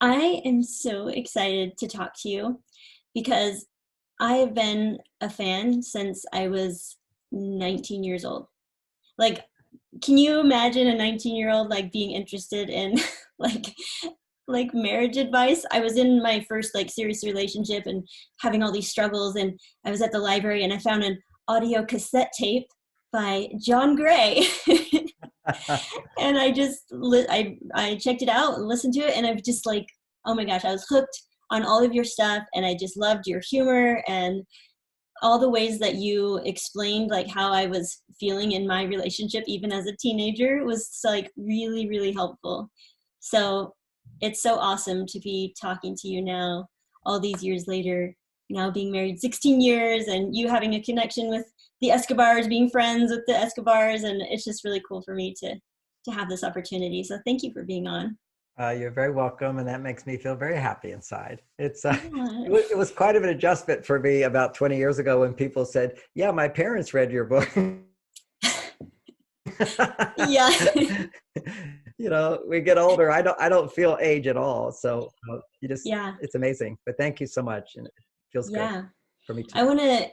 I am so excited to talk to you because I have been a fan since I was 19 years old. Like, can you imagine a 19-year-old like being interested in like marriage advice? I was in my first like serious relationship and having all these struggles, and I was at the library and I found an audio cassette tape by John Gray. And I checked it out and listened to it, and I've just like, oh my gosh, I was hooked on all of your stuff, and I just loved your humor and all the ways that you explained like how I was feeling in my relationship even as a teenager was like really, really helpful. So it's so awesome to be talking to you now, all these years later, now being married 16 years and you having a connection with the Escobars, being friends with the Escobars, and it's just really cool for me to have this opportunity. So thank you for being on. You're very welcome, and that makes me feel very happy inside. Yeah. It was quite of an adjustment for me about 20 years ago when people said, "Yeah, my parents read your book." Yeah. We get older. I don't feel age at all. So Yeah. it's amazing. But thank you so much, and it feels good Yeah. for me too.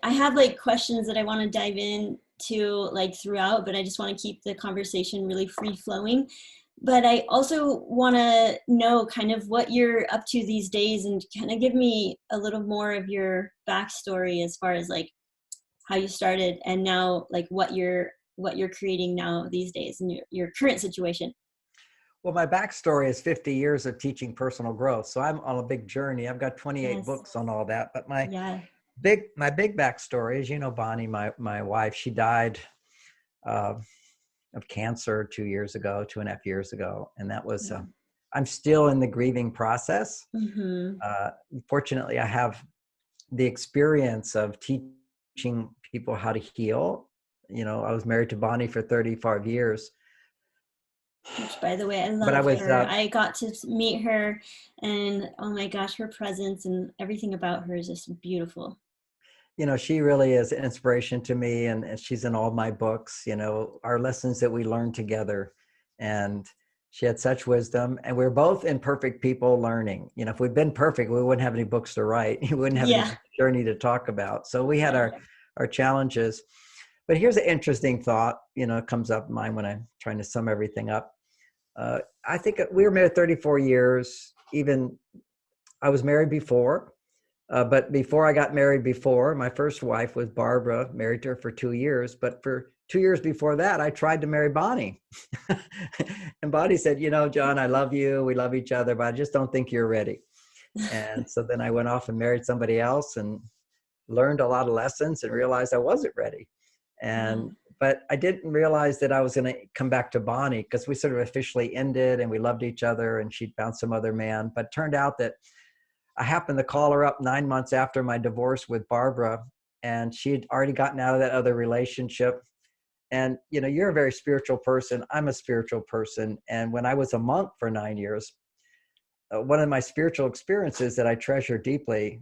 I have like questions that I want to dive into like throughout, but I just want to keep the conversation really free flowing. But I also want to know kind of what you're up to these days and kind of give me a little more of your backstory as far as like how you started and now like what you're creating now these days in your current situation. Well, my backstory is 50 years of teaching personal growth. So I'm on a big journey. I've got 28 Yes. books on all that. But my Yeah. big backstory is, Bonnie, my wife, she died uh, of cancer 2 years ago, 2.5 years ago. And that was, Yeah. I'm still in the grieving process. Mm-hmm. Fortunately, I have the experience of teaching people how to heal. I was married to Bonnie for 35 years, Which, by the way, I but I love was, her. I got to meet her, and oh my gosh, her presence and everything about her is just beautiful. she really is an inspiration to me, and she's in all my books, our lessons that we learned together. And she had such wisdom, and we're both imperfect people learning. If we'd been perfect, we wouldn't have any books to write. We wouldn't have any Yeah. journey to talk about. So we had Yeah. our challenges. But here's an interesting thought, comes up in mind when I'm trying to sum everything up. I think we were married 34 years. Even I was married before. But before I got married, my first wife was Barbara, married to her for 2 years. But for 2 years before that, I tried to marry Bonnie. And Bonnie said, John, I love you. We love each other, but I just don't think you're ready. And so then I went off and married somebody else and learned a lot of lessons and realized I wasn't ready. Yeah. But I didn't realize that I was going to come back to Bonnie because we sort of officially ended and we loved each other and she'd found some other man. But it turned out that I happened to call her up 9 months after my divorce with Barbara, and she had already gotten out of that other relationship. And, you're a very spiritual person. I'm a spiritual person. And when I was a monk for 9 years, one of my spiritual experiences that I treasure deeply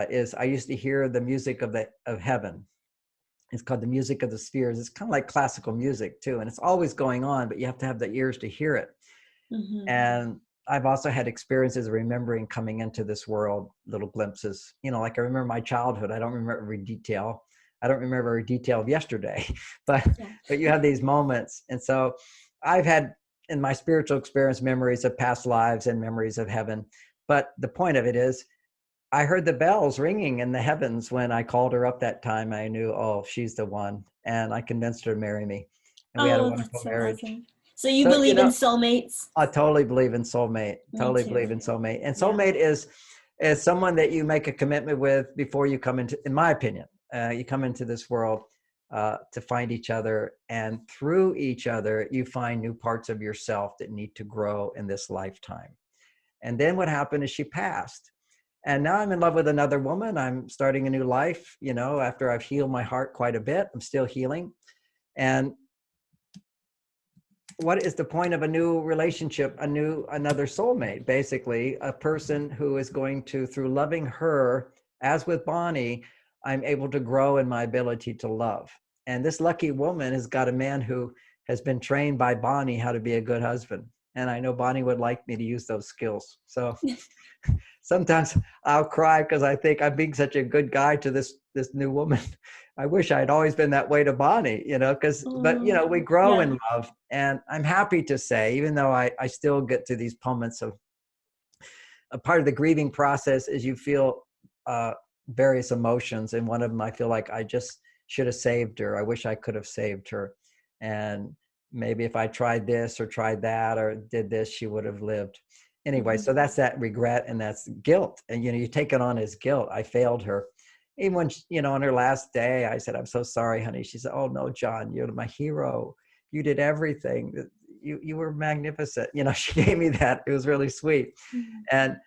is I used to hear the music of heaven. It's called the music of the spheres. It's kind of like classical music too. And it's always going on, but you have to have the ears to hear it. Mm-hmm. And I've also had experiences of remembering coming into this world, little glimpses. Like I remember my childhood. I don't remember every detail. I don't remember every detail of yesterday, but Yeah. you have these moments. And so I've had in my spiritual experience memories of past lives and memories of heaven. But the point of it is, I heard the bells ringing in the heavens when I called her up that time. I knew, oh, she's the one. And I convinced her to marry me. And we had a Oh, wonderful that's so marriage. awesome. So you So, believe in soulmates? I totally believe in soulmate. Me Totally believe too. in soulmate. And Yeah. soulmate is someone that you make a commitment with before you come into, in my opinion, you come into this world to find each other. And through each other, you find new parts of yourself that need to grow in this lifetime. And then what happened is she passed. And now I'm in love with another woman. I'm starting a new life, after I've healed my heart quite a bit. I'm still healing. And what is the point of a new relationship, another soulmate? Basically a person who is going to, through loving her, as with Bonnie, I'm able to grow in my ability to love. And this lucky woman has got a man who has been trained by Bonnie how to be a good husband. And I know Bonnie would like me to use those skills. So sometimes I'll cry because I think I'm being such a good guy to this new woman. I wish I'd always been that way to Bonnie, but Oh, we grow yeah. in love. And I'm happy to say, even though I still get to these moments of a part of the grieving process is you feel various emotions. And one of them, I feel like I just should have saved her. I wish I could have saved her. And maybe if I tried this or tried that or did this, she would have lived. Anyway, Mhm. so that's that regret and that's guilt. And, you take it on as guilt. I failed her. Even when, on her last day, I said, I'm so sorry, honey. She said, oh, no, John, you're my hero. You did everything. You were magnificent. She gave me that. It was really sweet. Mhm.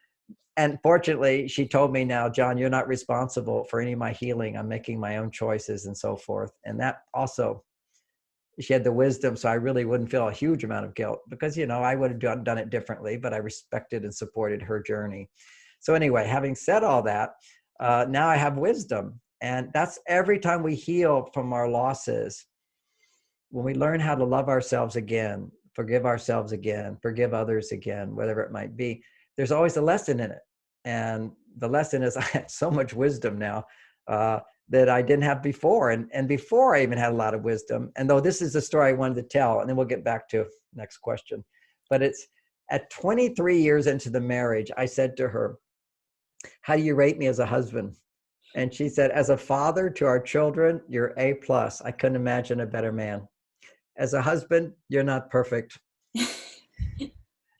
And fortunately, she told me now, John, you're not responsible for any of my healing. I'm making my own choices and so forth. And that also, she had the wisdom, so I really wouldn't feel a huge amount of guilt because, I would have done it differently, but I respected and supported her journey. So anyway, having said all that, now I have wisdom. And that's every time we heal from our losses, when we learn how to love ourselves again, forgive ourselves again, forgive others again, whatever it might be, there's always a lesson in it. And the lesson is I have so much wisdom now that I didn't have before. And before I even had a lot of wisdom. And though this is the story I wanted to tell, and then we'll get back to next question. But it's at 23 years into the marriage, I said to her, how do you rate me as a husband? And she said, as a father to our children, you're A plus. I couldn't imagine a better man. As a husband, you're not perfect,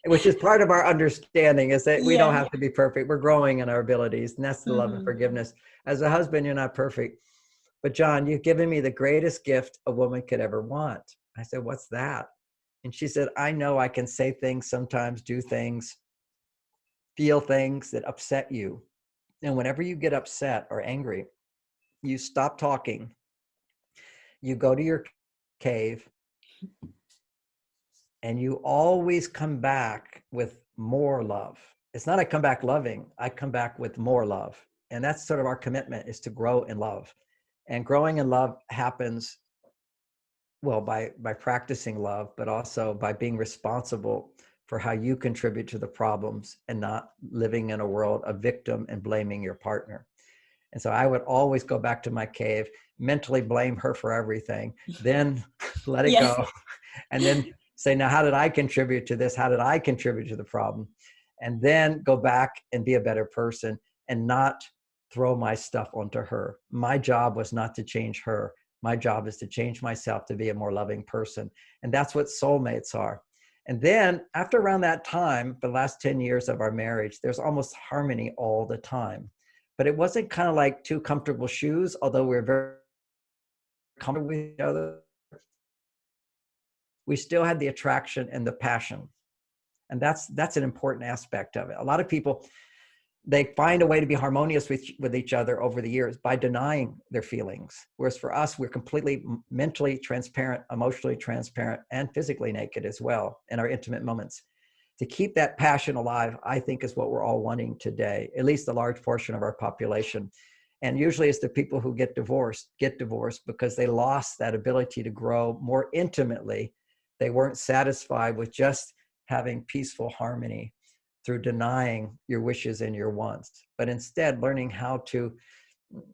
which is part of our understanding is that we don't Yeah. have to be perfect. We're growing in our abilities, and that's the love and Mhm. forgiveness. As a husband, you're not perfect. But John, you've given me the greatest gift a woman could ever want. I said, what's that? And she said, I know I can say things sometimes, do things, feel things that upset you. And whenever you get upset or angry, you stop talking, you go to your cave, and you always come back with more love. It's not I come back loving, I come back with more love. And that's sort of our commitment is to grow in love. And growing in love happens, well, by practicing love, but also by being responsible for how you contribute to the problems and not living in a world of victim and blaming your partner. And so I would always go back to my cave, mentally blame her for everything, then let it Yes. go, and then say, now, how did I contribute to this? How did I contribute to the problem? And then go back and be a better person and not throw my stuff onto her. My job was not to change her. My job is to change myself to be a more loving person. And that's what soulmates are. And then after around that time, the last 10 years of our marriage, there's almost harmony all the time. But it wasn't kind of like two comfortable shoes, although we were very comfortable with each other. We still had the attraction and the passion. And that's an important aspect of it. A lot of people, they find a way to be harmonious with each other over the years by denying their feelings. Whereas for us, we're completely mentally transparent, emotionally transparent, and physically naked as well in our intimate moments. To keep that passion alive, I think is what we're all wanting today, at least a large portion of our population. And usually it's the people who get divorced because they lost that ability to grow more intimately. They weren't satisfied with just having peaceful harmony through denying your wishes and your wants, but instead learning how to,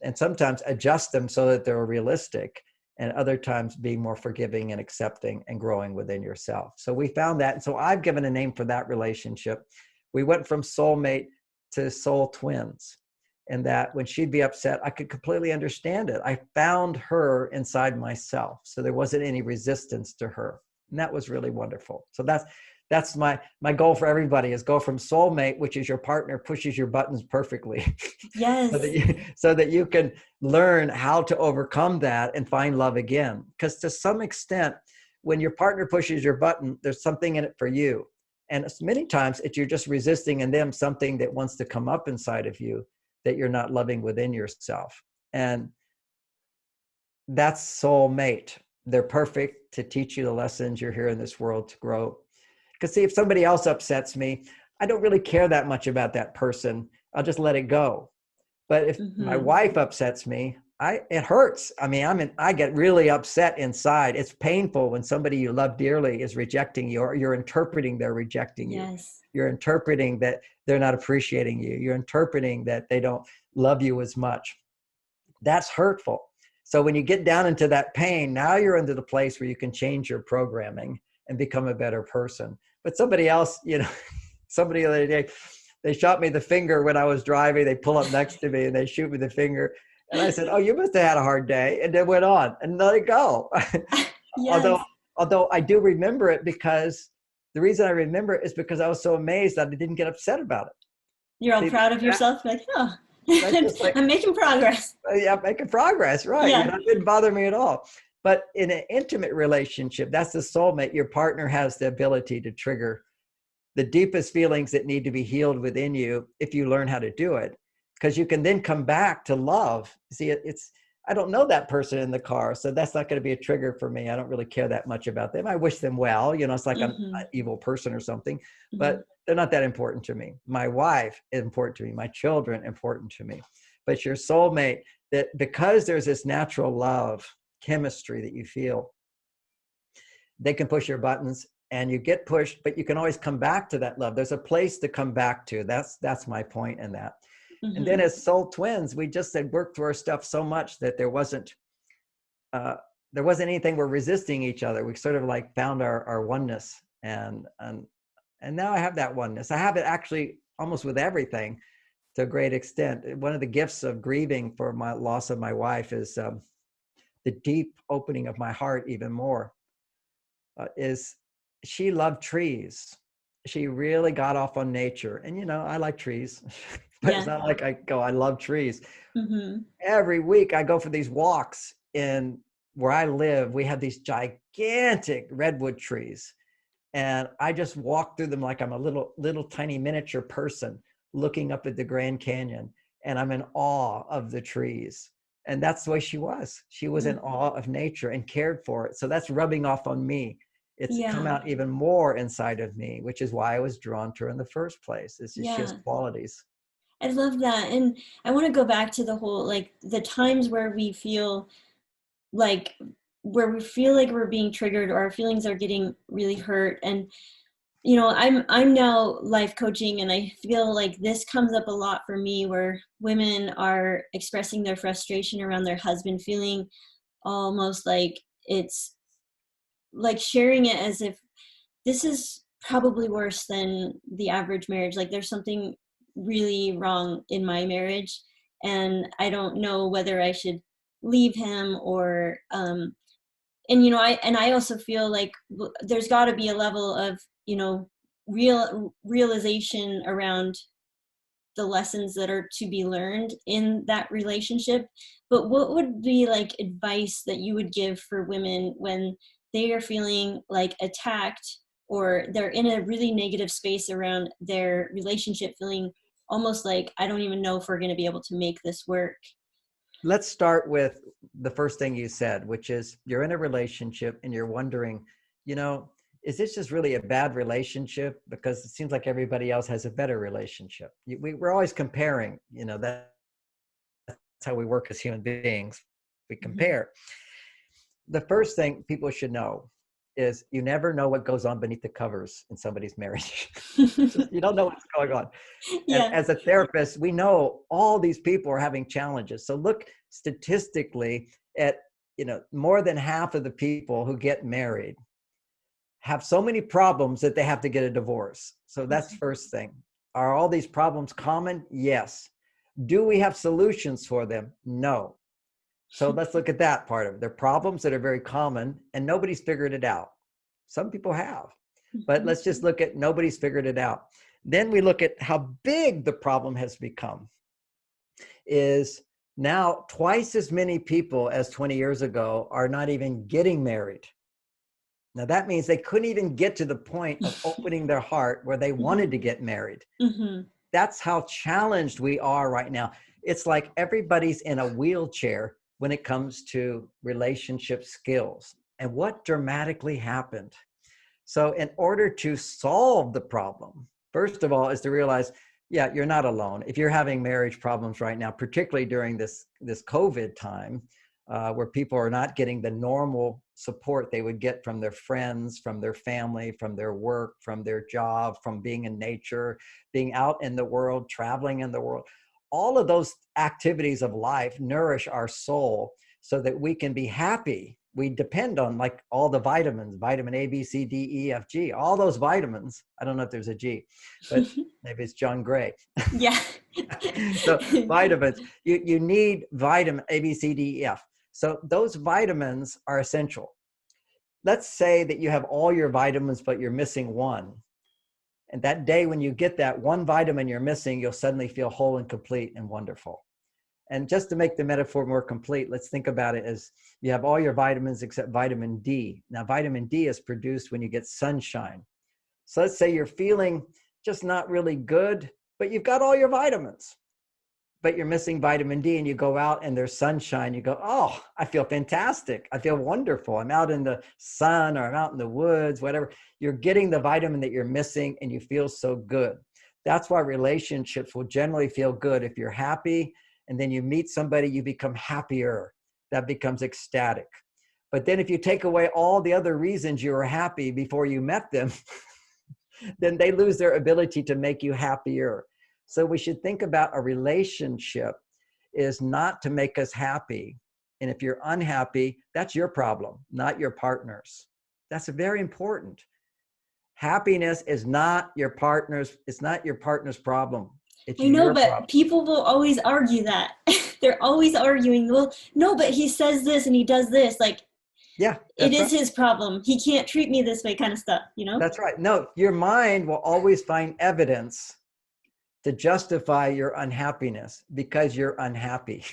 and sometimes adjust them so that they're realistic, and other times being more forgiving and accepting and growing within yourself. So we found that. And so I've given a name for that relationship. We went from soulmate to soul twins. And that when she'd be upset, I could completely understand it. I found her inside myself. So there wasn't any resistance to her. And that was really wonderful. So that's my goal for everybody is go from soulmate, which is your partner pushes your buttons perfectly, Yes. so that you can learn how to overcome that and find love again. Because to some extent, when your partner pushes your button, there's something in it for you. And many times you're just resisting in them something that wants to come up inside of you that you're not loving within yourself. And that's soulmate. They're perfect to teach you the lessons you're here in this world to grow. Because see, if somebody else upsets me, I don't really care that much about that person. I'll just let it go. But if my Mhm. wife upsets me, it hurts. I mean, I get really upset inside. It's painful when somebody you love dearly is rejecting you, or you're interpreting they're rejecting you. Yes. You're interpreting that they're not appreciating you. You're interpreting that they don't love you as much. That's hurtful. So when you get down into that pain, now you're into the place where you can change your programming and become a better person. But somebody else, somebody the other day, they shot me the finger when I was driving. They pull up next to me and they shoot me the finger. And I said, "Oh, you must have had a hard day," and then went on and let it go. although, Yes. although I do remember it, because the reason I remember it is because I was so amazed that I didn't get upset about it. You're all See, proud of yourself, like, oh, that's just like, I'm making progress. yeah, making progress, right? Yeah. It didn't bother me at all. But in an intimate relationship, that's the soulmate. Your partner has the ability to trigger the deepest feelings that need to be healed within you if you learn how to do it, because you can then come back to love. See, I don't know that person in the car, so that's not going to be a trigger for me. I don't really care that much about them. I wish them well. It's like I'm Mm-hmm. an evil person or something, Mm-hmm. but they're not that important to me. My wife is important to me. My children important to me. But your soulmate, that because there's this natural love chemistry that you feel, they can push your buttons and you get pushed, but you can always come back to that love. There's a place to come back to. That's my point in that. And then Mm-hmm. as soul twins, we just had worked through our stuff so much that uh, there wasn't anything we're resisting each other. We sort of like found our oneness, and now I have that oneness. I have it actually almost with everything to a great extent. One of the gifts of grieving for my loss of my wife is the deep opening of my heart even more. Is she loved trees. She really got off on nature. And, I like trees, but it's Yeah. not like I love trees. Mm-hmm. Every week I go for these walks, and where I live, we have these gigantic redwood trees. And I just walk through them like I'm a little tiny miniature person looking up at the Grand Canyon. And I'm in awe of the trees. And that's the way she was. She was in awe of nature and cared for it. So that's rubbing off on me. It's come Yeah. out even more inside of me, which is why I was drawn to her in the first place. It's just she has Yeah. qualities. I love that. And I want to go back to the whole, like, the times where we feel like we're being triggered, or our feelings are getting really hurt. And I'm now life coaching, and I feel like this comes up a lot for me, where women are expressing their frustration around their husband, feeling almost like it's like sharing it as if this is probably worse than the average marriage. Like, there's something really wrong in my marriage, and I don't know whether I should leave him, or I also feel like there's got to be a level of realization around the lessons that are to be learned in that relationship. But what would be like advice that you would give for women when they are feeling like attacked, or they're in a really negative space around their relationship, feeling almost like, I don't even know if we're going to be able to make this work? Let's start with the first thing you said, which is you're in a relationship and you're wondering, you know, is this just really a bad relationship? Because it seems like everybody else has a better relationship. We're always comparing, that's how we work as human beings. We Hmm. compare. The first thing people should know is you never know what goes on beneath the covers in somebody's marriage. You don't know what's going on. And Yeah. as a therapist, we know all these people are having challenges. So look statistically at, more than half of the people who get married have so many problems that they have to get a divorce. So that's first thing. Are all these problems common? Yes. Do we have solutions for them? No. So let's look at that part of it. They're problems that are very common and nobody's figured it out. Some people have, but Mhm. let's just look at nobody's figured it out. Then we look at how big the problem has become. Is now twice as many people as 20 years ago are not even getting married. Now that means they couldn't even get to the point of opening their heart where they wanted to get married. Mhm. That's how challenged we are right now. It's like everybody's in a wheelchair when it comes to relationship skills. And what dramatically happened? So in order to solve the problem, first of all, is to realize Yeah, you're not alone. If you're having marriage problems right now, particularly during this COVID time, where people are not getting the normal support they would get from their friends, from their family, from their work, from their job, from being in nature, being out in the world, traveling in the world, all of those activities of life nourish our soul so that we can be happy. We depend on like all the vitamins, vitamin A, B, C, D, E, F, G, all those vitamins. I don't know if there's a G, but maybe it's John Gray. Yeah. So vitamins, you need vitamin A, B, C, D, E, F. So those vitamins are essential. Let's say that you have all your vitamins, but you're missing one. And that day when you get that one vitamin you're missing, you'll suddenly feel whole and complete and wonderful. And just to make the metaphor more complete, let's think about it as you have all your vitamins except vitamin D. Now, vitamin D is produced when you get sunshine. So let's say you're feeling just not really good, but you've got all your vitamins, but you're missing vitamin D, and you go out and there's sunshine. You go, oh, I feel fantastic. I feel wonderful. I'm out in the sun or I'm out in the woods, whatever. You're getting the vitamin that you're missing and you feel so good. That's why relationships will generally feel good if you're happy, and then you meet somebody, you become happier. That becomes ecstatic. But then if you take away all the other reasons you were happy before you met them, then they lose their ability to make you happier. So we should think about a relationship is not to make us happy. And if you're unhappy, that's your problem, not your partner's. That's very important. Happiness is not your partner's, it's not your partner's problem. It's I know, your but problem. people will always argue that. They're always arguing, well, no, but he says this and he does this. Like, Yeah, it that's is right. his problem. He can't treat me this way, kind of stuff, you know? That's right. No, your mind will always find evidence to justify your unhappiness because you're unhappy.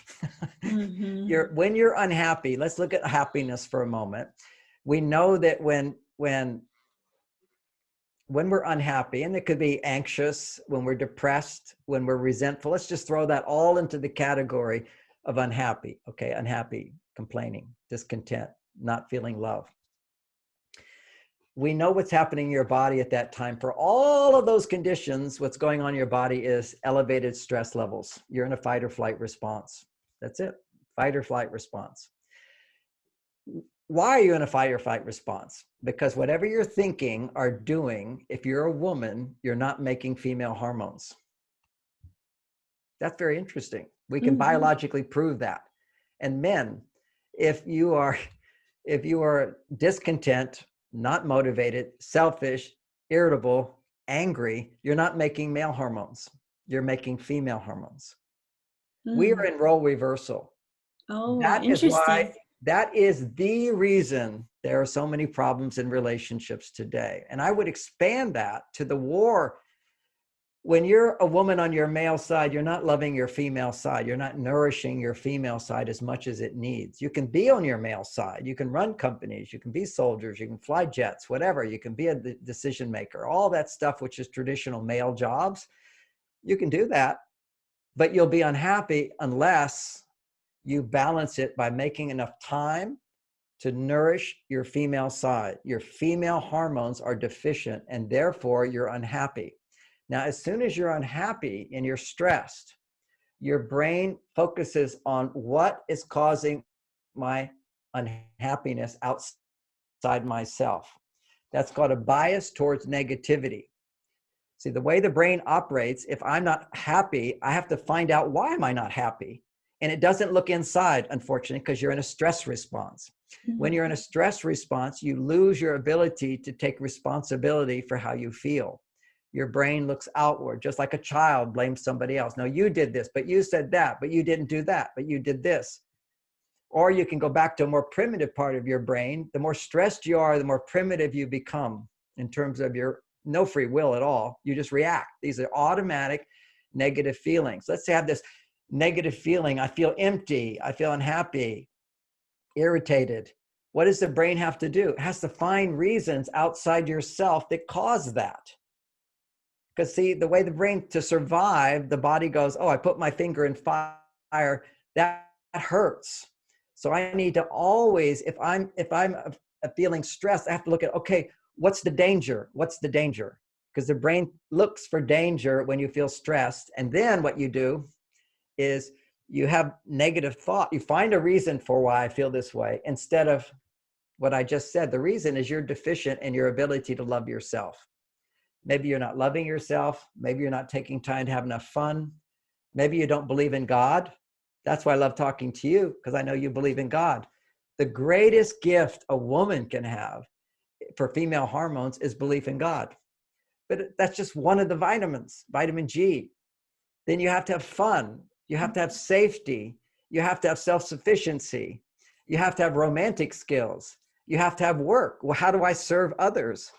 Mm-hmm. When you're unhappy, let's look at happiness for a moment. We know that when we're unhappy, and it could be anxious, when we're depressed, when we're resentful, let's just throw that all into the category of unhappy. Okay, unhappy, complaining, discontent, not feeling love. We know what's happening in your body at that time. For all of those conditions, what's going on in your body is elevated stress levels. You're in a fight or flight response. That's it, fight or flight response. Why are you in a fight or flight response? Because whatever you're thinking or doing, if you're a woman, you're not making female hormones. That's very interesting. We can Mm-hmm. biologically prove that. And men, if you are discontent, not motivated, selfish, irritable, angry, you're not making male hormones. You're making female hormones. We are Mm. in role reversal. Oh, That is why, interesting. that is the reason there are so many problems in relationships today. And I would expand that to the war. When you're a woman on your male side, you're not loving your female side. You're not nourishing your female side as much as it needs. You can be on your male side. You can run companies. You can be soldiers. You can fly jets, whatever. You can be a decision maker. All that stuff, which is traditional male jobs, you can do that. But you'll be unhappy unless you balance it by making enough time to nourish your female side. Your female hormones are deficient, and therefore you're unhappy. Now, as soon as you're unhappy and you're stressed, your brain focuses on what is causing my unhappiness outside myself. That's called a bias towards negativity. See, the way the brain operates, if I'm not happy, I have to find out why am I not happy? And it doesn't look inside, unfortunately, because you're in a stress response. When you're in a stress response, you lose your ability to take responsibility for how you feel. Your brain looks outward, just like a child blames somebody else. No, you did this, but you said that, but you didn't do that, but you did this. Or you can go back to a more primitive part of your brain. The more stressed you are, the more primitive you become in terms of your no free will at all. You just react. These are automatic negative feelings. Let's say I have this negative feeling. I feel empty. I feel unhappy, irritated. What does the brain have to do? It has to find reasons outside yourself that cause that. Because see, the way the brain, to survive, the body goes, oh, I put my finger in fire. That hurts. So I need to always, if I'm feeling stressed, I have to look at, okay, what's the danger? What's the danger? because the brain looks for danger when you feel stressed. And then what you do is you have negative thought. You find a reason for why I feel this way instead of what I just said. The reason is you're deficient in your ability to love yourself. Maybe you're not loving yourself. Maybe you're not taking time to have enough fun. Maybe you don't believe in God. That's why I love talking to you, because I know you believe in God. The greatest gift a woman can have for female hormones is belief in God. But that's just one of the vitamins, vitamin G. Then you have to have fun. You have to have safety. You have to have self-sufficiency. You have to have romantic skills. You have to have work. Well, how do I serve others?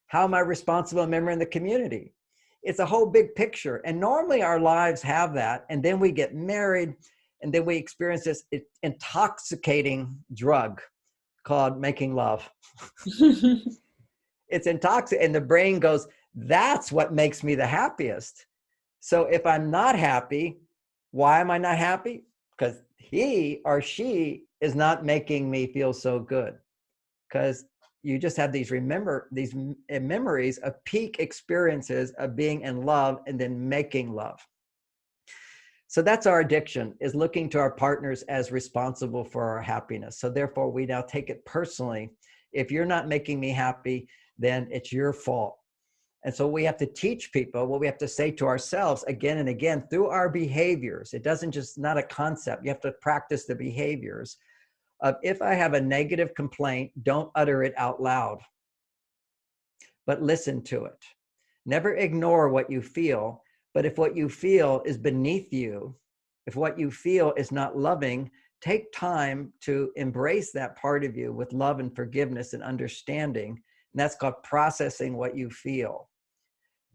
How am I responsible member in the community? It's a whole big picture. And normally our lives have that. And then we get married and then we experience this intoxicating drug called making love. It's intoxicating. And the brain goes, that's what makes me the happiest. So if I'm not happy, why am I not happy? Because he or she is not making me feel so good. Because you just have these memories of peak experiences of being in love and then making love. So that's our addiction, is looking to our partners as responsible for our happiness. So therefore, we now take it personally. If you're not making me happy, then it's your fault. And so we have to teach people what we have to say to ourselves again and again through our behaviors. It doesn't just, not a concept. You have to practice the behaviors of, if I have a negative complaint, don't utter it out loud, but listen to it. Never ignore what you feel. But if what you feel is beneath you, if what you feel is not loving, take time to embrace that part of you with love and forgiveness and understanding. And that's called processing what you feel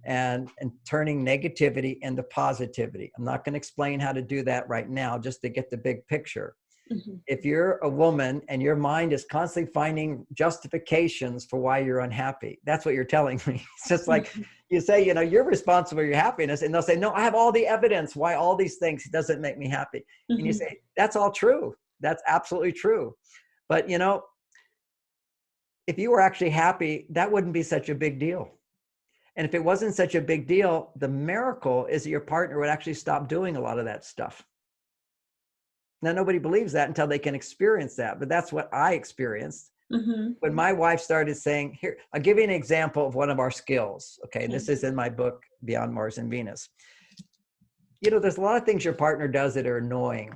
and turning negativity into positivity. I'm not going to explain how to do that right now, just to get the big picture. Mm-hmm. If you're a woman and your mind is constantly finding justifications for why you're unhappy, that's what you're telling me. It's just like you say, you know, you're responsible for your happiness. And they'll say, no, I have all the evidence why all these things doesn't make me happy. Mm-hmm. And you say, that's all true. That's absolutely true. But, you know, if you were actually happy, that wouldn't be such a big deal. And if it wasn't such a big deal, the miracle is that your partner would actually stop doing a lot of that stuff. Now, nobody believes that until they can experience that, but that's what I experienced. Mm-hmm. When my wife started saying, here, I'll give you an example of one of our skills. Okay. This is in my book, Beyond Mars and Venus. You know, there's a lot of things your partner does that are annoying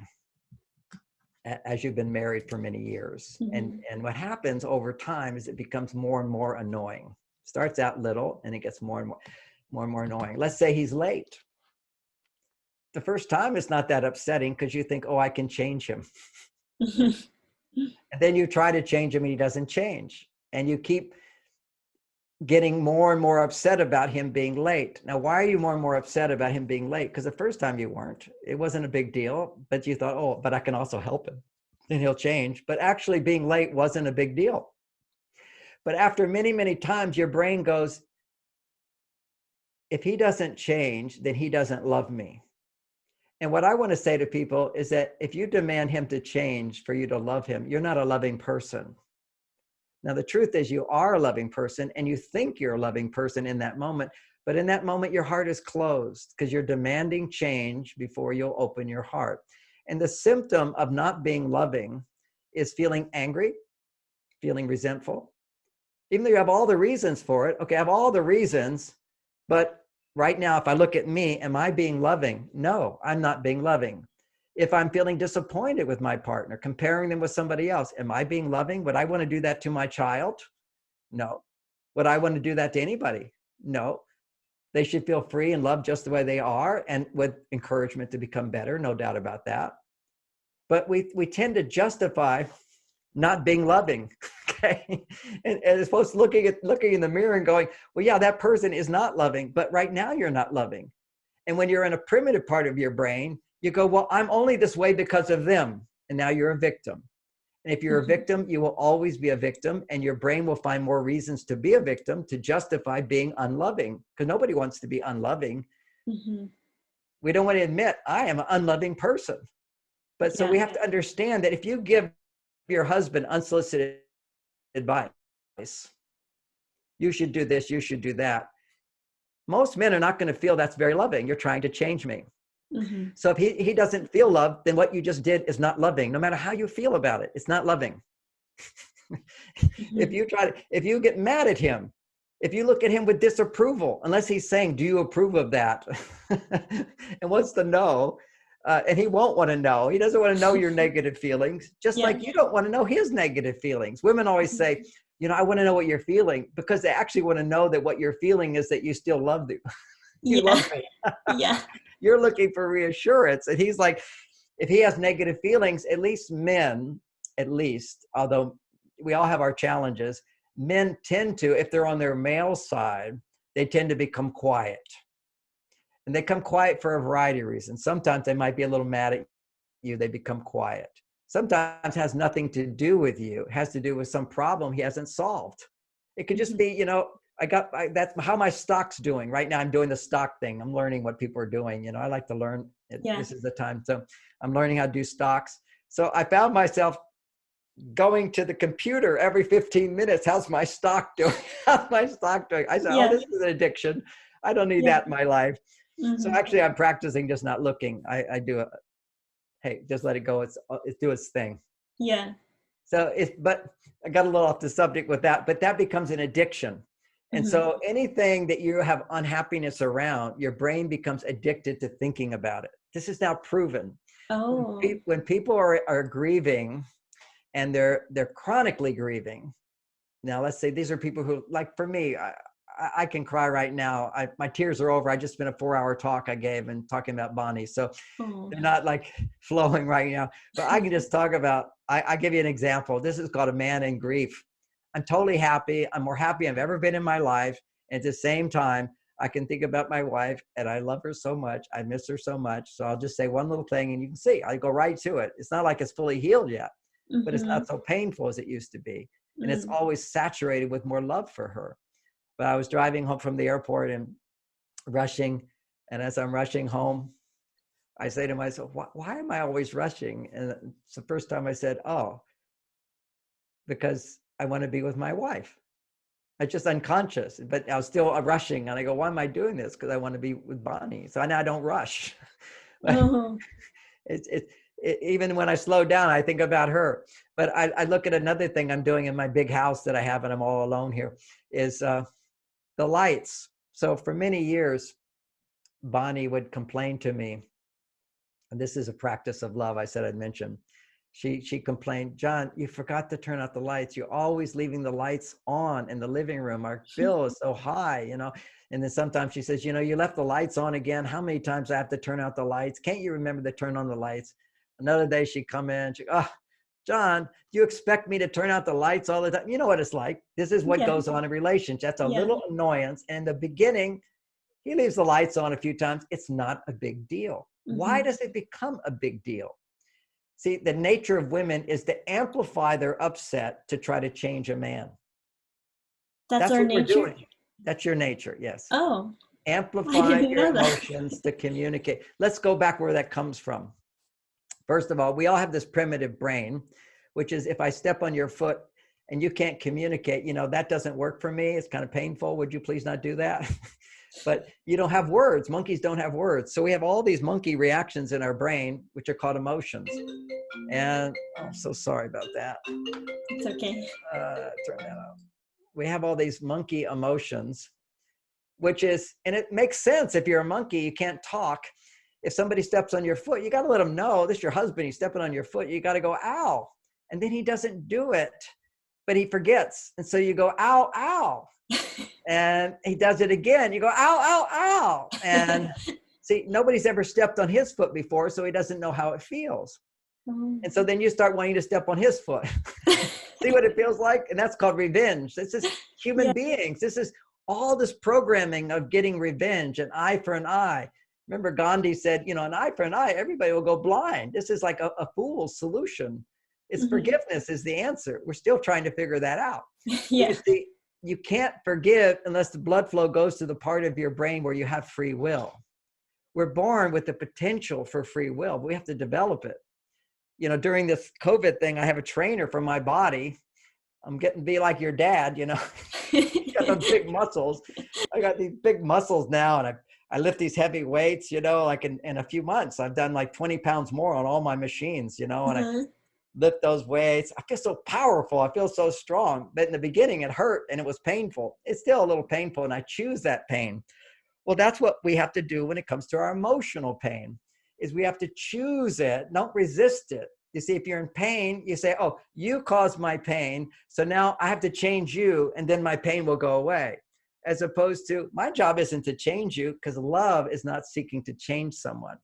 as you've been married for many years. Mm-hmm. And what happens over time is it becomes more and more annoying. Starts out little and it gets more and more annoying. Let's say he's late. The first time it's not that upsetting because you think, oh, I can change him. And then you try to change him and he doesn't change. And you keep getting more and more upset about him being late. Now, why are you more and more upset about him being late? Because the first time you weren't. It wasn't a big deal, but you thought, oh, but I can also help him and he'll change. But actually being late wasn't a big deal. But after many, many times, your brain goes, if he doesn't change, then he doesn't love me. And what I want to say to people is that if you demand him to change for you to love him, you're not a loving person. Now, the truth is you are a loving person and you think you're a loving person in that moment. But in that moment, your heart is closed because you're demanding change before you'll open your heart. And the symptom of not being loving is feeling angry, feeling resentful. Even though you have all the reasons for it. Okay, I have all the reasons, but right now, if I look at me, am I being loving? No, I'm not being loving. If I'm feeling disappointed with my partner, comparing them with somebody else, am I being loving? Would I want to do that to my child? No. Would I want to do that to anybody? No. They should feel free and loved just the way they are and with encouragement to become better, no doubt about that. But we tend to justify not being loving, okay? And as opposed to looking in the mirror and going, well, yeah, that person is not loving, but right now you're not loving. And when you're in a primitive part of your brain, you go, well, I'm only this way because of them. And now you're a victim. And if you're a victim, you will always be a victim, and your brain will find more reasons to be a victim to justify being unloving, because nobody wants to be unloving. Mm-hmm. We don't want to admit, I am an unloving person. But so we have to understand that if you give your husband unsolicited advice, you should do this, you should do that, Most men are not going to feel that's very loving. You're trying to change me. Mm-hmm. So if he doesn't feel love, then what you just did is not loving. No matter how you feel about it, it's not loving. Mm-hmm. If you get mad at him, if you look at him with disapproval, unless he's saying, do you approve of that? And wants to know, and he won't want to know. He doesn't want to know your negative feelings, just Yeah. like you don't want to know his negative feelings. Women always say, I want to know what you're feeling, because they actually want to know that what you're feeling is that you still love them. You Yeah. love me. Yeah. You're looking for reassurance. And he's like, if he has negative feelings, at least men, although we all have our challenges, men tend to, if they're on their male side, they tend to become quiet. And they come quiet for a variety of reasons. Sometimes they might be a little mad at you, they become quiet. Sometimes it has nothing to do with you. It has to do with some problem he hasn't solved. It could just be, that's how my stock's doing. Right now I'm doing the stock thing. I'm learning what people are doing. I like to learn. Yeah. This is the time. So I'm learning how to do stocks. So I found myself going to the computer every 15 minutes. How's my stock doing? How's my stock doing? I said, Yeah. oh, this is an addiction. I don't need that in my life. Mm-hmm. So actually I'm practicing just not looking. I do it. Hey, just let it go. It's do its thing. Yeah. So but I got a little off the subject with that, but that becomes an addiction. And Mm-hmm. so anything that you have unhappiness around, your brain becomes addicted to thinking about it. This is now proven. Oh. When people are grieving and they're chronically grieving. Now, let's say these are people who, like for me, I can cry right now. My tears are over. I just spent a 4-hour talk I gave and talking about Bonnie. So they're not like flowing right now, but I can just talk about, I give you an example. This is called a man in grief. I'm totally happy. I'm more happy I've ever been in my life. And at the same time, I can think about my wife and I love her so much. I miss her so much. So I'll just say one little thing and you can see, I go right to it. It's not like it's fully healed yet, but it's not so painful as it used to be. And it's always saturated with more love for her. But I was driving home from the airport and rushing. And as I'm rushing home, I say to myself, why am I always rushing? And it's the first time I said, oh, because I want to be with my wife. I just unconscious, but I was still rushing. And I go, why am I doing this? Because I want to be with Bonnie. So now I don't rush. Even when I slow down, I think about her. But I look at another thing I'm doing in my big house that I have, and I'm all alone here, is the lights. So for many years, Bonnie would complain to me, and this is a practice of love I said I'd mention. She complained, John, you forgot to turn out the lights. You're always leaving the lights on in the living room. Our bill is so high, And then sometimes she says, you left the lights on again. How many times I have to turn out the lights? Can't you remember to turn on the lights? Another day she'd come in, John, do you expect me to turn out the lights all the time? You know what it's like. This is what goes on in relationships. That's a little annoyance. And in the beginning, he leaves the lights on a few times. It's not a big deal. Why does it become a big deal? See, the nature of women is to amplify their upset to try to change a man. That's our what nature? we're doing. That's your nature, yes. Oh. Amplify your emotions to communicate. Let's go back where that comes from. First of all, we all have this primitive brain, which is if I step on your foot and you can't communicate, that doesn't work for me. It's kind of painful. Would you please not do that? But you don't have words. Monkeys don't have words. So we have all these monkey reactions in our brain, which are called emotions. And I'm so sorry about that. It's okay. Turn that off. We have all these monkey emotions, which is, and it makes sense. If you're a monkey, you can't talk. If somebody steps on your foot, you got to let them know, this is your husband, he's stepping on your foot. You got to go, ow. And then he doesn't do it, but he forgets. And so you go, ow, ow. And he does it again. You go, ow, ow, ow. And see, nobody's ever stepped on his foot before, so he doesn't know how it feels. And so then you start wanting to step on his foot. See what it feels like? And that's called revenge. This is human beings. This is all this programming of getting revenge, an eye for an eye. Remember Gandhi said, an eye for an eye, everybody will go blind. This is like a fool's solution. It's forgiveness is the answer. We're still trying to figure that out. You see, you can't forgive unless the blood flow goes to the part of your brain where you have free will. We're born with the potential for free will, but we have to develop it. During this COVID thing, I have a trainer for my body. I'm getting to be like your dad, You got got big muscles. I got these big muscles now, and I lift these heavy weights, like in a few months, I've done like 20 pounds more on all my machines, and I Uh-huh. lift those weights. I feel so powerful. I feel so strong. But in the beginning, it hurt and it was painful. It's still a little painful, and I choose that pain. Well, that's what we have to do when it comes to our emotional pain, is we have to choose it, don't resist it. You see, if you're in pain, you say, oh, you caused my pain, so now I have to change you, and then my pain will go away. As opposed to, my job isn't to change you, because love is not seeking to change someone.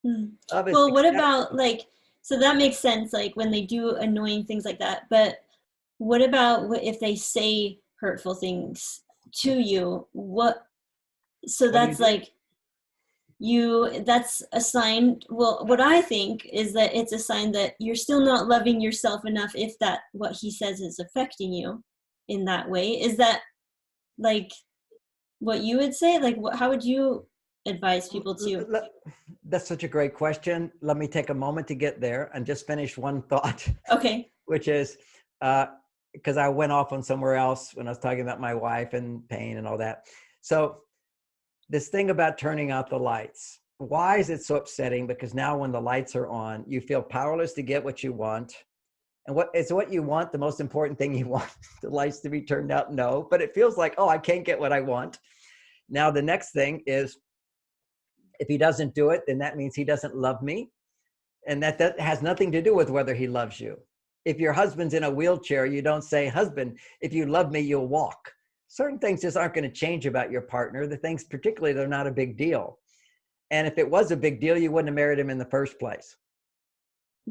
Hmm. Love is Well, what about accepting. like, so that makes sense, like when they do annoying things like that. But what about if they say hurtful things to you? So What do you that's do? like that's a sign. Well, what I think is that it's a sign that you're still not loving yourself enough if that what he says is affecting you in that way. Is that like what you would say? Like, how would you advise people to? That's such a great question. Let me take a moment to get there and just finish one thought, Okay. which is because I went off on somewhere else when I was talking about my wife and pain and all that. So this thing about turning out the lights, why is it so upsetting? Because now when the lights are on, you feel powerless to get what you want. And what you want, the most important thing you want, the lights to be turned out? No, but it feels like, oh, I can't get what I want. Now, the next thing is, if he doesn't do it, then that means he doesn't love me. And that has nothing to do with whether he loves you. If your husband's in a wheelchair, you don't say, husband, if you love me, you'll walk. Certain things just aren't going to change about your partner. The things, particularly, they're not a big deal. And if it was a big deal, you wouldn't have married him in the first place.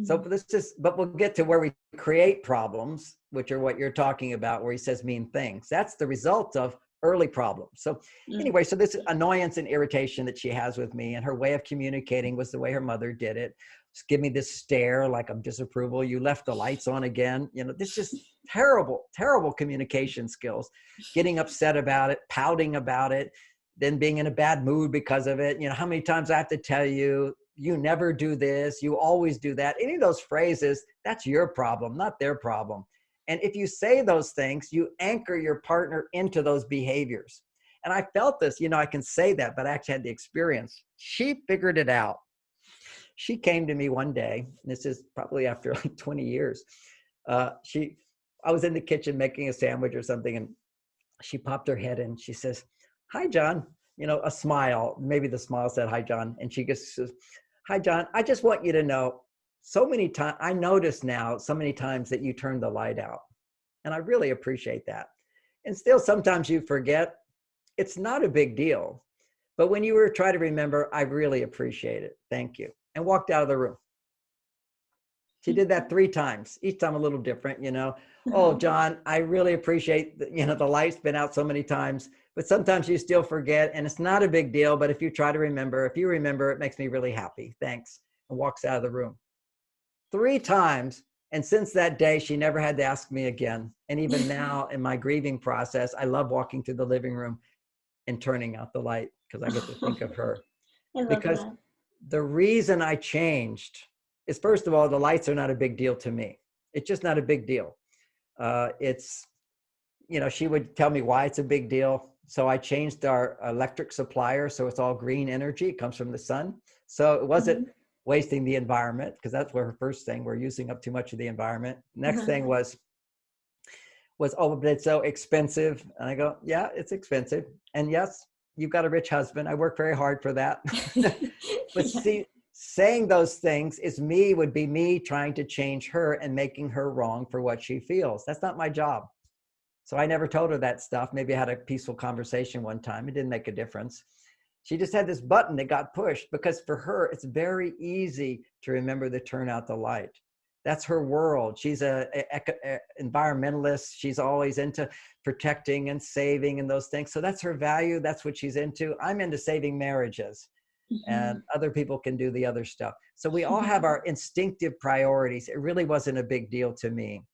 So Mhm. but we'll get to where we create problems, which are what you're talking about, where he says mean things. That's the result of early problems. So Mm. anyway, so this annoyance and irritation that she has with me, and her way of communicating was the way her mother did it. Just give me this stare like I'm disapproval. You left the lights on again. This just terrible, terrible communication skills. Getting upset about it, pouting about it, then being in a bad mood because of it. How many times I have to tell you, you never do this, you always do that. Any of those phrases, that's your problem, not their problem. And if you say those things, you anchor your partner into those behaviors. And I felt this, I can say that, but I actually had the experience. She figured it out. She came to me one day, and this is probably after like 20 years. I was in the kitchen making a sandwich or something, and she popped her head in. She says, hi, John. A smile. Maybe the smile said, hi, John. And she just says, hi, John. I just want you to know, so many times, I notice now so many times that you turn the light out. And I really appreciate that. And still, sometimes you forget. It's not a big deal. But when you were trying to remember, I really appreciate it. Thank you. And walked out of the room. She did that 3 times, each time a little different. Oh, Uh-huh. John, I really appreciate the light's been out so many times, but sometimes you still forget, and it's not a big deal. But if you try to remember, if you remember, it makes me really happy. Thanks. And walks out of the room 3 times. And since that day, she never had to ask me again. And even now in my grieving process, I love walking through the living room and turning out the light because I get to think of her. I love Because that. the reason I changed is, first of all, the lights are not a big deal to me. It's just not a big deal. She would tell me why it's a big deal. So I changed our electric supplier. So it's all green energy. It comes from the sun. So it wasn't Mhm. wasting the environment, because that's what her first thing. We're using up too much of the environment. Next Uh-huh. thing was, oh, but it's so expensive. And I go, yeah, it's expensive. And yes, you've got a rich husband. I work very hard for that. But Yeah. see, saying those things would be me trying to change her and making her wrong for what she feels. That's not my job. So I never told her that stuff. Maybe I had a peaceful conversation one time. It didn't make a difference. She just had this button that got pushed, because for her, it's very easy to remember to turn out the light. That's her world. She's a environmentalist. She's always into protecting and saving and those things. So that's her value. That's what she's into. I'm into saving marriages, and Mhm. other people can do the other stuff. So we all have our instinctive priorities. It really wasn't a big deal to me.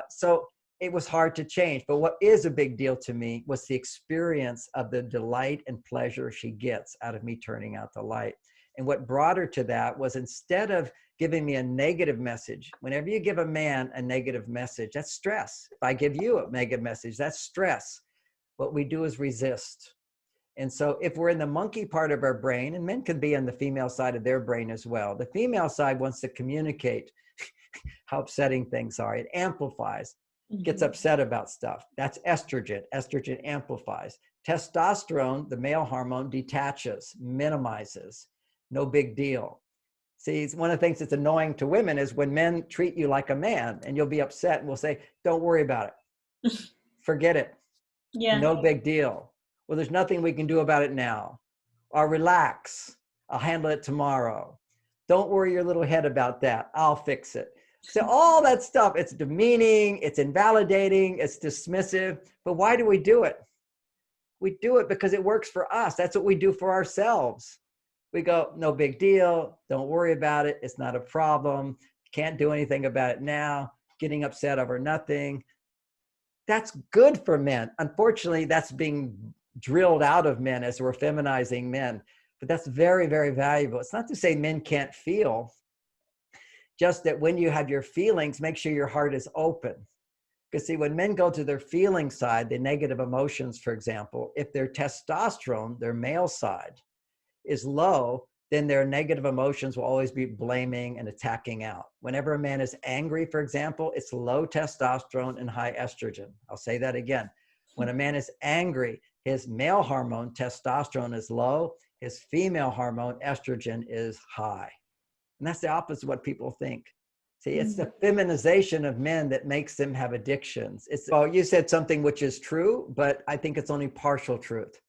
So it was hard to change. But what is a big deal to me was the experience of the delight and pleasure she gets out of me turning out the light. And what brought her to that was, instead of giving me a negative message, whenever you give a man a negative message, that's stress. If I give you a negative message, that's stress. What we do is resist. And so if we're in the monkey part of our brain, and men can be on the female side of their brain as well, the female side wants to communicate how upsetting things are. It amplifies, gets Mm-hmm. upset about stuff. That's estrogen. Estrogen amplifies. Testosterone, the male hormone, detaches, minimizes. No big deal. See, it's one of the things that's annoying to women is when men treat you like a man and you'll be upset and we'll say, don't worry about it. Forget it. Yeah. No big deal. Well, there's nothing we can do about it now. Or relax. I'll handle it tomorrow. Don't worry your little head about that. I'll fix it. So all that stuff, it's demeaning, it's invalidating, it's dismissive. But why do we do it? We do it because it works for us. That's what we do for ourselves. We go, no big deal. Don't worry about it. It's not a problem. Can't do anything about it now. Getting upset over nothing. That's good for men. Unfortunately, that's being drilled out of men as we're feminizing men. But that's very, very valuable. It's not to say men can't feel, just that when you have your feelings, make sure your heart is open. Because see, when men go to their feeling side, the negative emotions, for example, if their testosterone, their male side, is low, then their negative emotions will always be blaming and attacking out. Whenever a man is angry, for example, it's low testosterone and high estrogen. I'll say that again. When a man is angry, his male hormone, testosterone, is low. His female hormone, estrogen, is high. And that's the opposite of what people think. See, it's the feminization of men that makes them have addictions. Oh, you said something which is true, but I think it's only partial truth.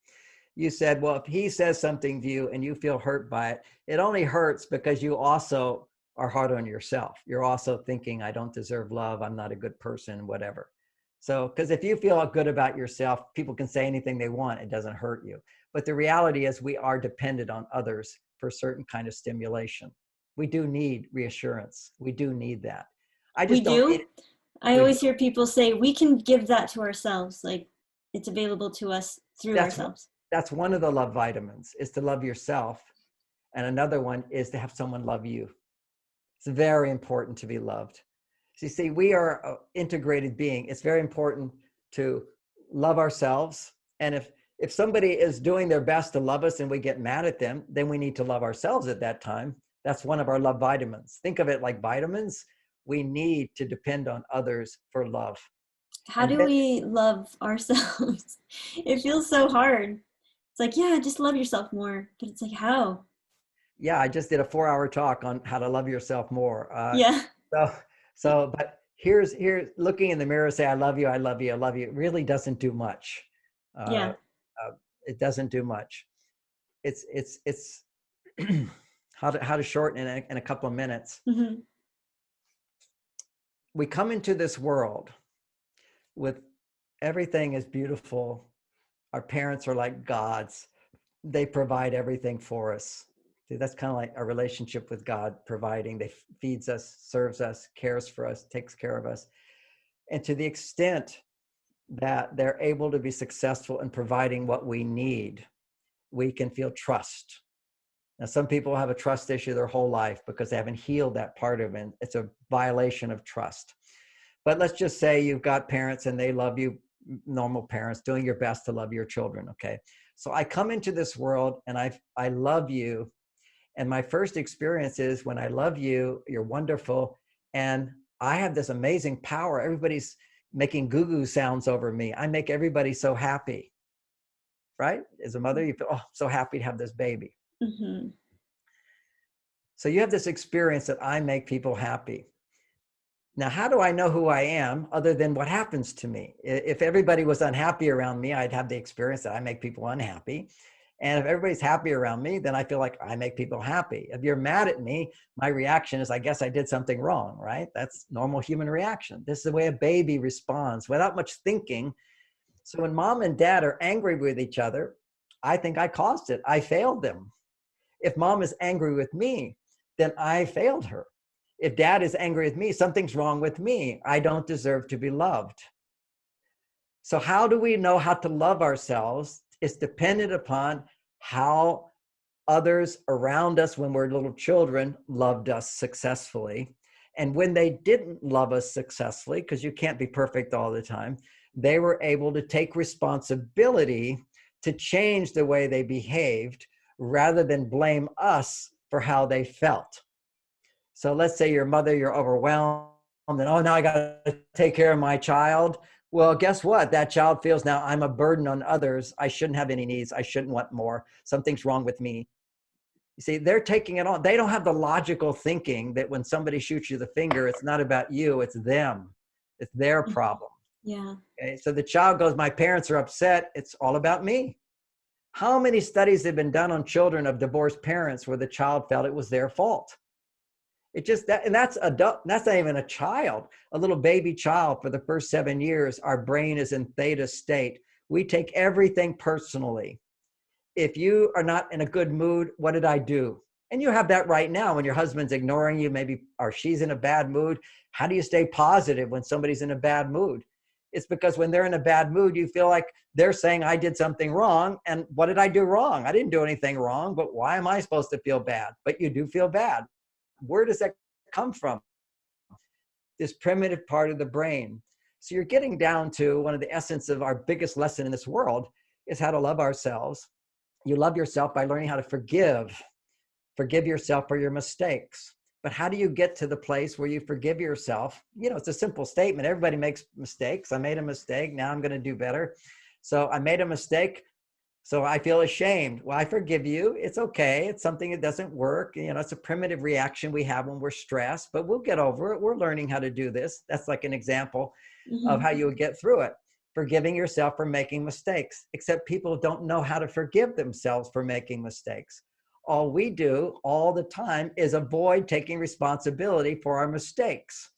You said, well, if he says something to you and you feel hurt by it, it only hurts because you also are hard on yourself. You're also thinking, I don't deserve love. I'm not a good person, whatever. So, because if you feel good about yourself, people can say anything they want. It doesn't hurt you. But the reality is we are dependent on others for a certain kind of stimulation. We do need reassurance. We do need that. I We just don't need do. it. I We do. always hear people say we can give that to ourselves. Like it's available to us through That's ourselves. that's one of the love vitamins, is to love yourself. And another one is to have someone love you. It's very important to be loved. So you see, we are an integrated being. It's very important to love ourselves. And if somebody is doing their best to love us and we get mad at them, then we need to love ourselves at that time. That's one of our love vitamins. Think of it like vitamins. We need to depend on others for love. How And do then, we love ourselves? It feels so hard. It's like, yeah, just love yourself more. But it's like, how? yeah, I just did a 4-hour talk on how to love yourself more. Yeah. So, but here's looking in the mirror, say, I love you, I love you, I love you. It really doesn't do much. Uh, Yeah. it doesn't do much. It's how to shorten in a couple of minutes. Hmm. We come into this world with everything is beautiful. Our parents are like gods. They provide everything for us. See, that's kind of like a relationship with God, providing. They feeds us, serves us, cares for us, takes care of us. And to the extent that they're able to be successful in providing what we need, we can feel trust. Now, some people have a trust issue their whole life because they haven't healed that part of it. It's a violation of trust. But let's just say you've got parents and they love you, normal parents, doing your best to love your children, okay? So I come into this world and I love you. And my first experience is when I love you, you're wonderful. And I have this amazing power. Everybody's making goo-goo sounds over me. I make everybody so happy, right? As a mother, you feel, oh, so happy to have this baby. Hmm. So you have this experience that I make people happy. Now, how do I know who I am other than what happens to me? If everybody was unhappy around me, I'd have the experience that I make people unhappy. And if everybody's happy around me, then I feel like I make people happy. If you're mad at me, my reaction is, I guess I did something wrong, right? That's normal human reaction. This is the way a baby responds without much thinking. So when mom and dad are angry with each other, I think I caused it. I failed them. If mom is angry with me, then I failed her. If dad is angry with me, something's wrong with me. I don't deserve to be loved. So how do we know how to love ourselves? It's dependent upon how others around us when we're little children loved us successfully. And when they didn't love us successfully, because you can't be perfect all the time, they were able to take responsibility to change the way they behaved rather than blame us for how they felt. So let's say your mother, you're overwhelmed and, oh, now I got to take care of my child. Well, guess what? That child feels now I'm a burden on others. I shouldn't have any needs. I shouldn't want more. Something's wrong with me. You see, they're taking it on. They don't have the logical thinking that when somebody shoots you the finger, it's not about you, it's them. It's their problem. Yeah. Okay? So the child goes, my parents are upset. It's all about me. How many studies have been done on children of divorced parents where the child felt it was their fault? It just that, and that's adult. That's not even a child, a little baby child. For the first 7 years, our brain is in theta state. We take everything personally. If you are not in a good mood, what did I do? And you have that right now when your husband's ignoring you, maybe, or she's in a bad mood. How do you stay positive when somebody's in a bad mood? It's because when they're in a bad mood, you feel like they're saying, I did something wrong. And what did I do wrong? I didn't do anything wrong, but why am I supposed to feel bad? But you do feel bad. Where does that come from? This primitive part of the brain. So you're getting down to one of the essence of our biggest lesson in this world is how to love ourselves. You love yourself by learning how to forgive. Forgive yourself for your mistakes. But how do you get to the place where you forgive yourself? You know, it's a simple statement. Everybody makes mistakes. I made a mistake. Now I'm going to do better. So I made a mistake. So I feel ashamed. Well, I forgive you. It's okay. It's something that doesn't work. You know, it's a primitive reaction we have when we're stressed, but we'll get over it. We're learning how to do this. That's like an example of how you would get through it. Forgiving yourself for making mistakes, except people don't know how to forgive themselves for making mistakes. All we do all the time is avoid taking responsibility for our mistakes.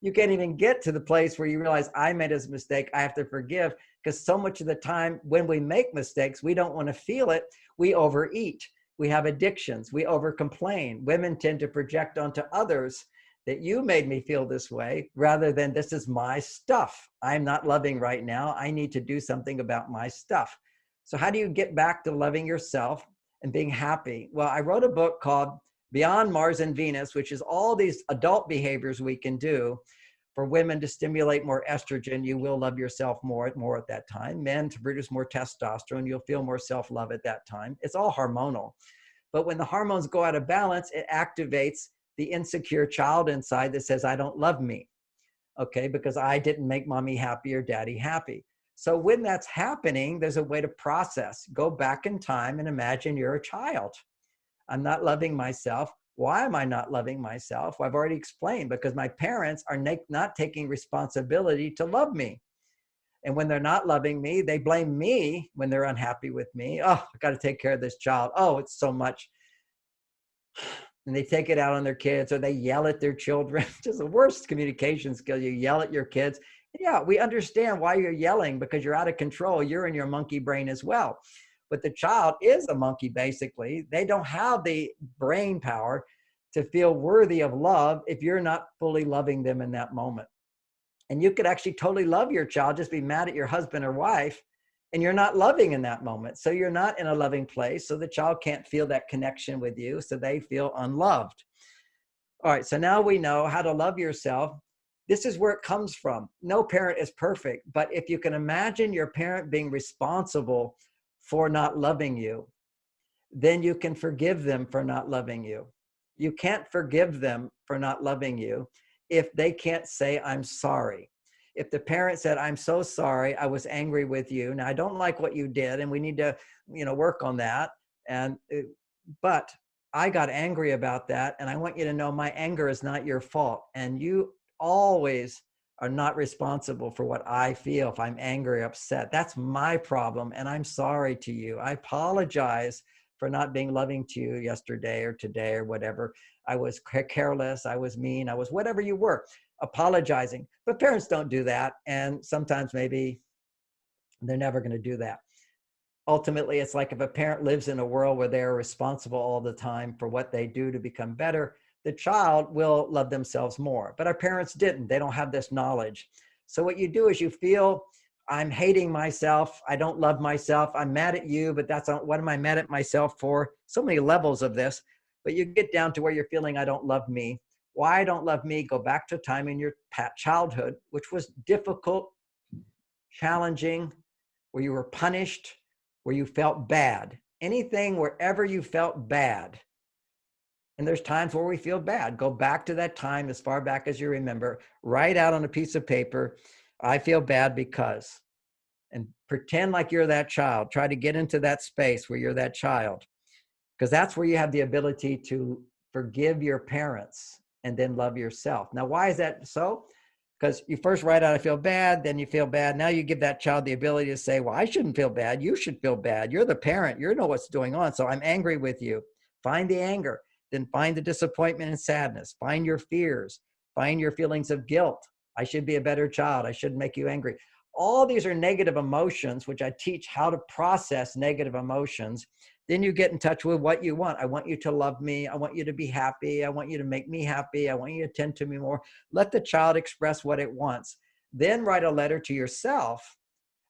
You can't even get to the place where you realize I made a mistake. I have to forgive, because so much of the time when we make mistakes, we don't want to feel it. We overeat. We have addictions. We over complain. Women tend to project onto others that you made me feel this way rather than this is my stuff. I'm not loving right now. I need to do something about my stuff. So how do you get back to loving yourself and being happy? Well, I wrote a book called Beyond Mars and Venus, which is all these adult behaviors we can do for women to stimulate more estrogen. You will love yourself more at that time. Men to produce more testosterone. You'll feel more self-love at that time. It's all hormonal. But when the hormones go out of balance, it activates the insecure child inside that says, I don't love me. Okay, because I didn't make mommy happy or daddy happy. So when that's happening, there's a way to process. Go back in time and imagine you're a child. I'm not loving myself. Why am I not loving myself? Well, I've already explained, because my parents are not taking responsibility to love me. And when they're not loving me, they blame me when they're unhappy with me. Oh, I got to take care of this child. Oh, it's so much. And they take it out on their kids, or they yell at their children. Just the worst communication skill. You yell at your kids. And yeah, we understand why you're yelling, because you're out of control. You're in your monkey brain as well. But the child is a monkey, basically. They don't have the brain power to feel worthy of love if you're not fully loving them in that moment. And you could actually totally love your child, just be mad at your husband or wife, and you're not loving in that moment. So you're not in a loving place. So the child can't feel that connection with you. So they feel unloved. All right. So now we know how to love yourself. This is where it comes from. No parent is perfect. But if you can imagine your parent being responsible for not loving you, then you can forgive them for not loving you. You can't forgive them for not loving you if they can't say, I'm sorry. If the parent said, I'm so sorry, I was angry with you. Now I don't like what you did, and we need to, work on that. But I got angry about that. And I want you to know my anger is not your fault. And you always are not responsible for what I feel if I'm angry or upset. That's my problem. And I'm sorry to you. I apologize for not being loving to you yesterday or today or whatever. I was careless. I was mean. I was whatever you were. Apologizing. But parents don't do that. And sometimes maybe they're never going to do that. Ultimately, it's like if a parent lives in a world where they're responsible all the time for what they do to become better, the child will love themselves more. But our parents didn't. They don't have this knowledge. So what you do is you feel, I'm hating myself. I don't love myself. I'm mad at you, but that's not, what am I mad at myself for? So many levels of this. But you get down to where you're feeling, I don't love me. Why I don't love me? Go back to a time in your childhood, which was difficult challenging, where you were punished, where you felt bad. Anything wherever you felt bad. And there's times where we feel bad. Go back to that time as far back as you remember. Write out on a piece of paper, I feel bad because, and pretend like you're that child. Try to get into that space where you're that child, because that's where you have the ability to forgive your parents and then love yourself. Now, why is that so? Because you first write out, I feel bad, then you feel bad. Now you give that child the ability to say, well, I shouldn't feel bad. You should feel bad. You're the parent. You know what's going on. So I'm angry with you. Find the anger, then find the disappointment and sadness. Find your fears. Find your feelings of guilt. I should be a better child. I shouldn't make you angry. All these are negative emotions, which I teach how to process negative emotions. Then you get in touch with what you want. I want you to love me. I want you to be happy. I want you to make me happy. I want you to tend to me more. Let the child express what it wants. Then write a letter to yourself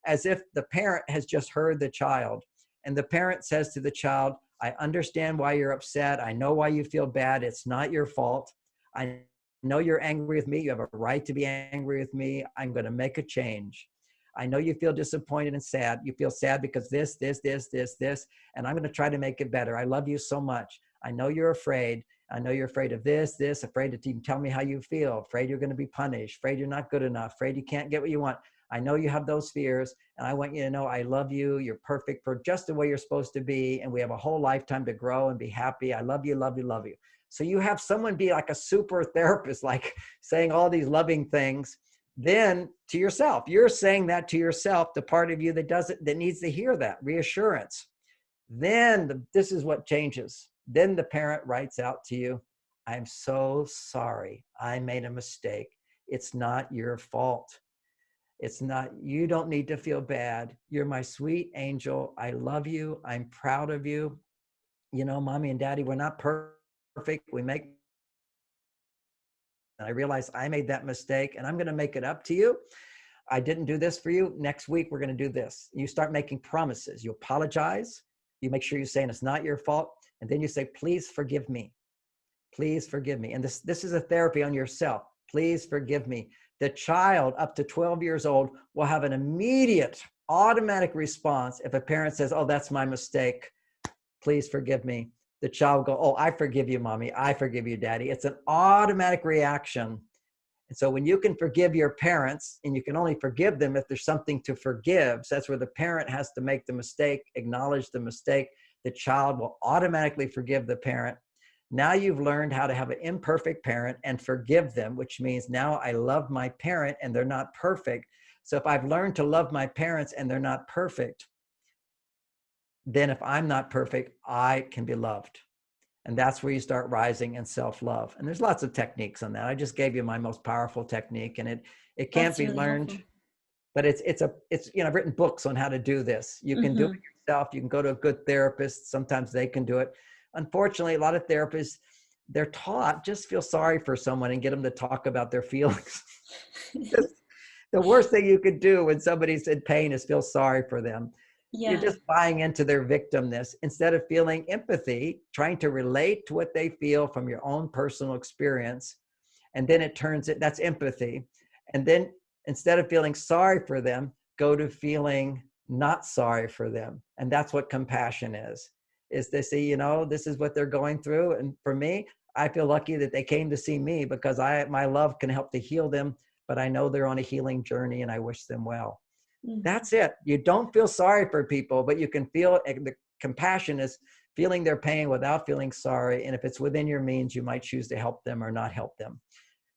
as if the parent has just heard the child. And the parent says to the child, I understand why you're upset. I know why you feel bad. It's not your fault. I know you're angry with me. You have a right to be angry with me. I'm going to make a change. I know you feel disappointed and sad. You feel sad because this, and I'm going to try to make it better. I love you so much. I know you're afraid. I know you're afraid of this, afraid to even tell me how you feel, afraid you're going to be punished, afraid you're not good enough, afraid you can't get what you want. I know you have those fears, and I want you to know I love you. You're perfect for just the way you're supposed to be, and we have a whole lifetime to grow and be happy. I love you, love you, love you. So you have someone be like a super therapist, like saying all these loving things. Then to yourself, you're saying that to yourself, the part of you that needs to hear that reassurance. Then this is what changes. Then the parent writes out to you, I'm so sorry. I made a mistake. It's not your fault. It's not, you don't need to feel bad. You're my sweet angel. I love you. I'm proud of you. You know, mommy and daddy, we're not perfect. We make, and I realize I made that mistake and I'm going to make it up to you. I didn't do this for you. Next week, we're going to do this. You start making promises. You apologize. You make sure you're saying it's not your fault. And then you say, please forgive me. Please forgive me. And this is a therapy on yourself. Please forgive me. The child up to 12 years old will have an immediate automatic response if a parent says, oh, that's my mistake. Please forgive me. The child will go, oh, I forgive you, mommy. I forgive you, daddy. It's an automatic reaction. And so when you can forgive your parents, and you can only forgive them if there's something to forgive, so that's where the parent has to make the mistake, acknowledge the mistake. The child will automatically forgive the parent. Now you've learned how to have an imperfect parent and forgive them, which means now I love my parent and they're not perfect. So if I've learned to love my parents and they're not perfect, then if I'm not perfect, I can be loved. And that's where you start rising in self-love. And there's lots of techniques on that. I just gave you my most powerful technique, and it can't That's be really learned, helpful. but it's you know, I've written books on how to do this. You can do it yourself. You can go to a good therapist. Sometimes they can do it. Unfortunately, a lot of therapists, they're taught just feel sorry for someone and get them to talk about their feelings. The worst thing you could do when somebody's in pain is feel sorry for them. You're Yeah. just buying into their victimness instead of feeling empathy, trying to relate to what they feel from your own personal experience. And then that's empathy. And then instead of feeling sorry for them, go to feeling not sorry for them. And that's what compassion is they say, you know, this is what they're going through. And for me, I feel lucky that they came to see me because my love can help to heal them, but I know they're on a healing journey and I wish them well. Mhm. That's it. You don't feel sorry for people, but you can feel the compassion is feeling their pain without feeling sorry. And if it's within your means, you might choose to help them or not help them.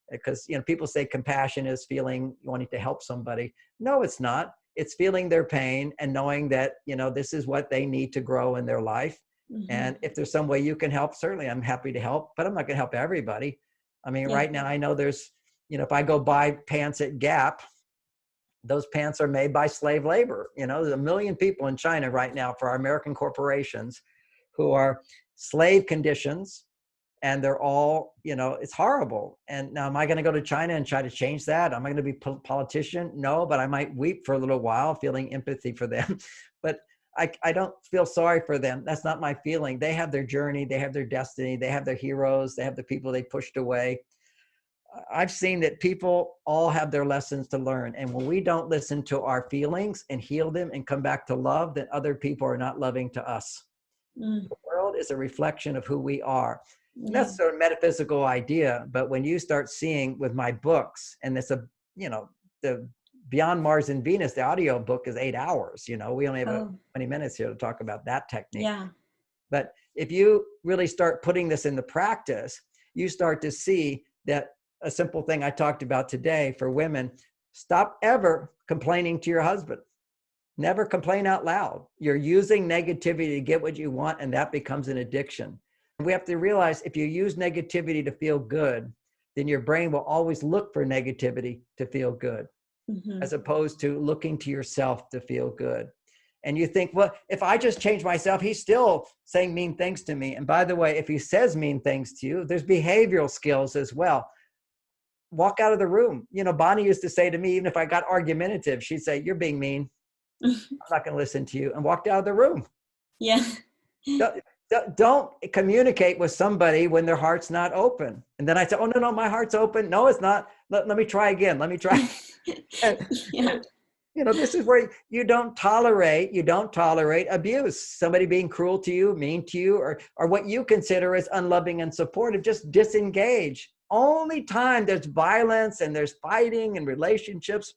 Because, you know, people say compassion is feeling wanting to help somebody. No, it's not. It's feeling their pain and knowing that, you know, this is what they need to grow in their life. Mhm. And if there's some way you can help, certainly I'm happy to help, but I'm not going to help everybody. I mean, Yeah. right now I know there's, you know, if I go buy pants at Gap, those pants are made by slave labor. You know, there's 1 million people in China right now for our American corporations who are slave conditions, and they're all, you know, it's horrible. And now, am I going to go to China and try to change that? Am I going to be a politician? No, but I might weep for a little while, feeling empathy for them. But I don't feel sorry for them. That's not my feeling. They have their journey. They have their destiny. They have their heroes. They have the people they pushed away. I've seen that people all have their lessons to learn. And when we don't listen to our feelings and heal them and come back to love, then other people are not loving to us. Mm, The world is a reflection of who we are. And yeah. that's sort of metaphysical idea. But when you start seeing with my books, and it's the Beyond Mars and Venus, the audio book is 8 hours. We only have Oh, 20 minutes here to talk about that technique. yeah. But if you really start putting this into practice, you start to see that a simple thing I talked about today for women: stop ever complaining to your husband. Never complain out loud. You're using negativity to get what you want, and that becomes an addiction. We have to realize if you use negativity to feel good, then your brain will always look for negativity to feel good, Hmm. as opposed to looking to yourself to feel good. And you think, well, if I just change myself, he's still saying mean things to me. And by the way, if he says mean things to you, there's behavioral skills as well. Walk out of the room. Bonnie used to say to me, even if I got argumentative, she'd say, "You're being mean. I'm not going to listen to you," and walked out of the room. Yeah. Don't communicate with somebody when their heart's not open. And then I said, "Oh, no, my heart's open." "No, it's not. Let me try again. Let me try." And, Yeah. this is where you don't tolerate abuse, somebody being cruel to you, mean to you, or what you consider as unloving and supportive. Just disengage. Only time there's violence and there's fighting in relationships,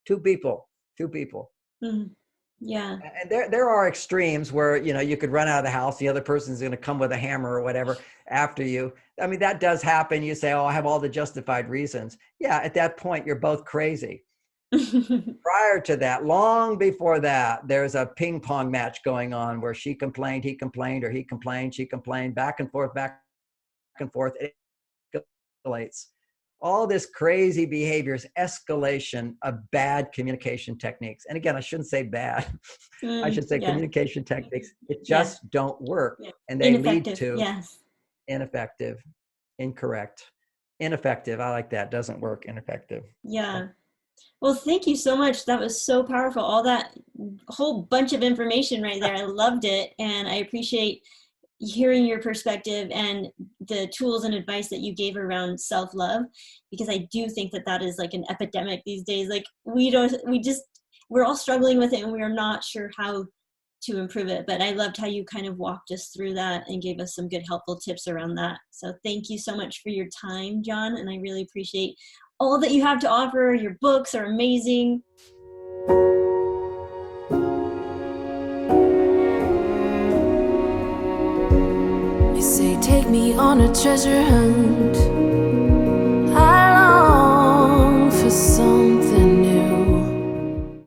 two people. Mm, yeah. And there are extremes where, you could run out of the house, the other person's going to come with a hammer or whatever after you. I mean, that does happen. You say, "Oh, I have all the justified reasons." Yeah, at that point, you're both crazy. Prior to that, long before that, there's a ping pong match going on where she complained, he complained, or he complained, she complained, back and forth, back and forth. It escalates. All this crazy behavior is escalation of bad communication techniques. And again, I shouldn't say bad. I should say Yeah. communication techniques. It Yeah. just don't work. Yeah. And they lead Ineffective. to Yes. ineffective, incorrect, ineffective. I like that. Doesn't work, ineffective. Yeah. Well, thank you so much. That was so powerful. All that whole bunch of information right there. I loved it. And I appreciate hearing your perspective and the tools and advice that you gave around self-love, because I do think that that is like an epidemic these days. Like we're all struggling with it and we are not sure how to improve it. But I loved how you kind of walked us through that and gave us some good helpful tips around that. So thank you so much for your time, John. And I really appreciate all that you have to offer. Your books are amazing. They say take me on a treasure hunt.